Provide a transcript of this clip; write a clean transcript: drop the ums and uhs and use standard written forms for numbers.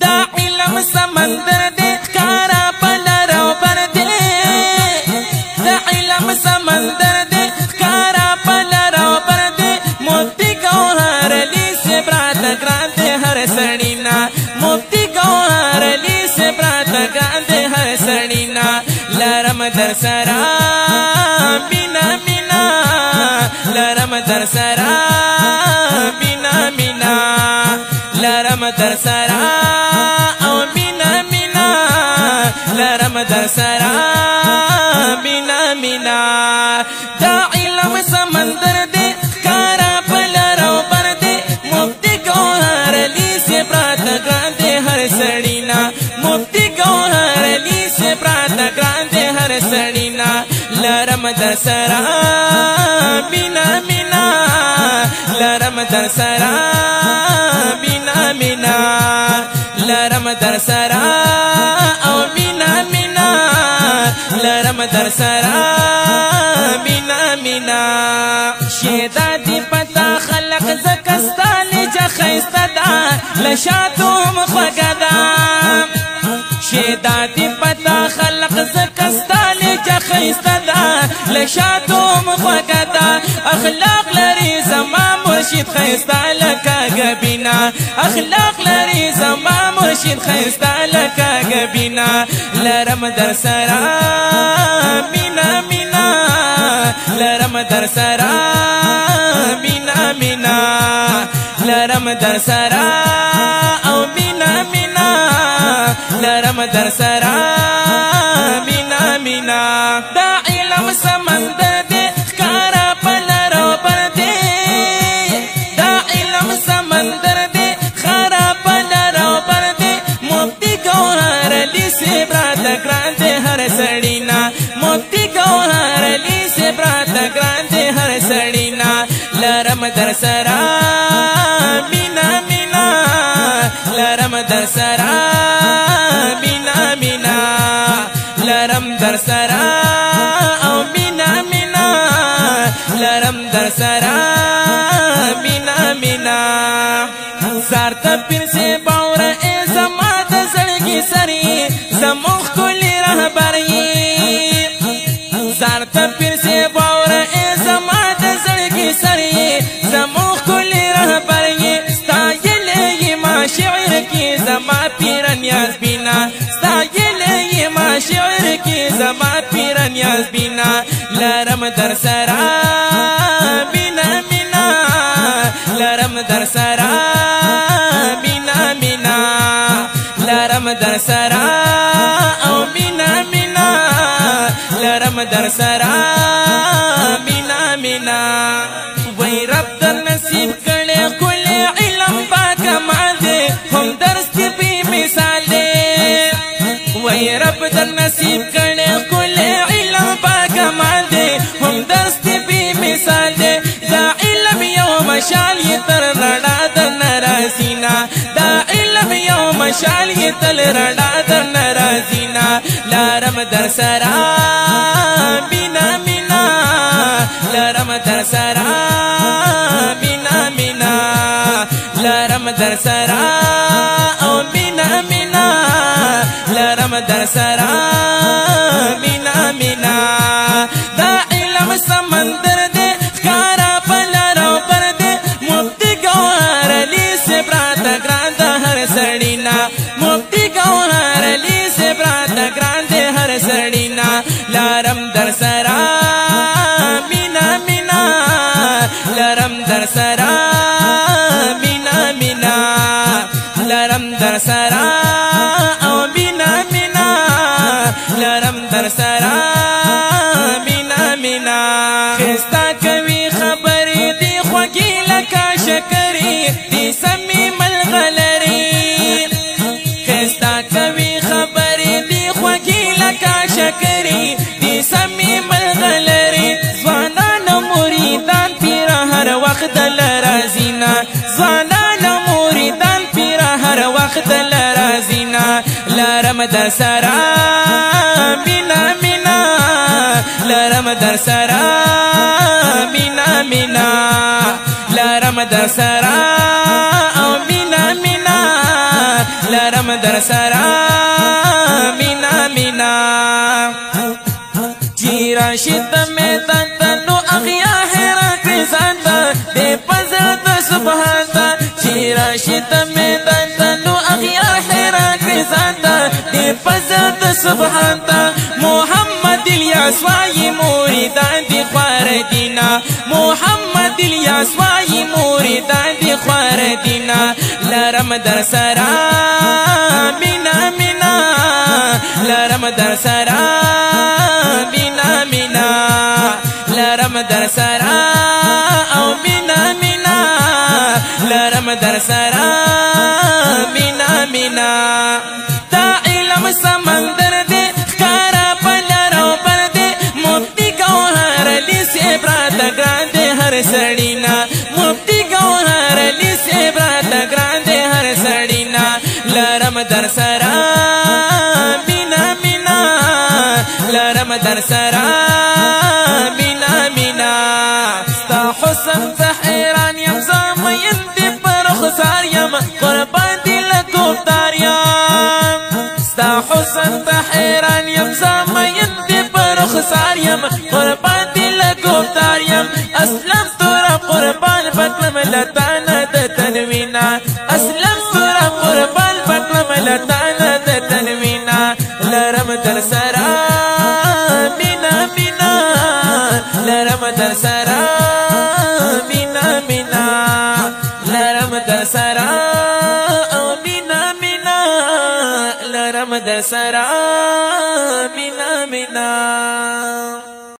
دا علم سمندر دے کارا پلر و بر دے دا علم سمندر دے کارا پلر و بر دے مفتی گوہر علی سے برات گران دے ہر سڑینا مفتی گوہر علی سے برات گران دے ہر سڑینا لرم در سرا بینا بینا لرم در سرا بینا بینا لرم در سرا او بینا بینا لرم در سرا بینا بینا دا علم سمندر دے کارا پلر و بر دے مفتی گوہر علی سے برات گران دے ہر سڑینا مفتی گوہر علی سے برات گران دے ہر سڑینا لرم در سرا بینا بینا لرم در سرا بینا بینا لرم در سرا او بینا بینا لرم در سرا بینا بینا شیدا دی پتا خلق زکستا لجا خیستا دا لشاتوم خوگدا شیدا دی پتا خلق زکستا لجا خیستا دا لشاتوم خوگدا اخلاق لری زما مرشد خیستا لکا گبینا اخلاق لری زما مرشد خیستا لکا گبینا لرم در سرا بینا بینا لرم در سرا بینا بینا لرم در سرا او بینا بینا لرم در سرا بینا بینا دا علم سمندر دے کارا پلر و بر دے دا علم سمندر دے کارا پلر و بر دے مفتی گوہر علی سے برات گران دے ہر سڑینا مفتی گوہر علی سے برات گران دے ہر سڑینا لرم در سرا بینا بینا لرم در سرا بینا بینا لرم در سرا او بینا بینا لرم در سرا بینا بینا زارتا پیر سے باور اے زماد زڑگی سری زموخ کلی رہبری زارتا پیر سے باور اے زماد زڑگی سری زموخ کلی رہبری ستایلے یہ ما شعر کی زما پیر نیاز بینا ستایلے یہ ما شعر کی زما پیر نیاز بینا لرم در سرا بینا بینا لرم در سرا بینا بینا لرم در سرا او بینا بینا لرم در سرا بینا بینا وی رب در نصیب کڑے کل علم با کمال دے ہم درست بھی مثال دے وی رب در نصیب کڑے کل علم با کمال دے ہم درست بھی مثال دے دا علم یوم شال یہ تر رڑا در نرازینا دا علم یوم شال یہ تل رڑا در نرازینا لرم در سرا بینا بینا لرم در سرا بینا بینا لرم در سرا او بینا بینا لرم در سرا بینا بینا دا علم سمندر دے کارا پلر و بر دے مفتی گوہر علی سے برات گران دے ہر سڑینا مفتی گوہر علی سے برات گران دے ہر سڑینا لرم در سرا بینا بینا لرم در سرا بینا بینا لرم در سرا او بینا بینا لرم در سرا بینا بینا خستا کوي خبرې دی خوږی لکه شکرې دی سمې ملغلرې خستا کوي خبرې دی خوږی لکه شکرې دی سمې ملغلرې ځوانان مریدان پیر هر وخت لرازینا ځوانان مریدان پیر هر وخت لرازینا لرم در سرا بینا بینا لرم در سرا بینا بینا لرم در سرا او بینا بینا لرم در سرا مینا مینا چیرا شد میدان تنو اغیا حیران کریزانتا دے پزرد سبحانتا چیرا شد میدان تنو اغیا حیران کریزانتا دے پزرد سبحانتا محمد الیاسوائی موریدان دی خوار دینا محمد الیاسوائی موریدان دی خوار دینا لرم در سرا مینا مینا لرم در سرا مینا مینا لرم در سرا او مینا مینا لرم در سرا مینا مینا تا علم سمندر دے خکارا پلارو پر دے مفتی گوہر لی سے برات گراندے ہر سڑینا مفتی گوہر لی سے برات گراندے ہر سڑینا لرم در سرا مینا مینا لرم در سرا مینا مینا ستا حسن تحیران یم زامین دی پر خسار یم قربان دی لکوفتار یم ستا حسن تحیران یم زامین دی پر خسار یم قربان دی لکوفتار یم اسلم تورا قربان فتلم لتانا د تنوینا اسلم تورا قربان فتلم لتانا د تنوینا لرم در سرا مینا مینا لرم در سرا مینا مینا لرم در سرا مینا مینا لرم در سرا مینا مینا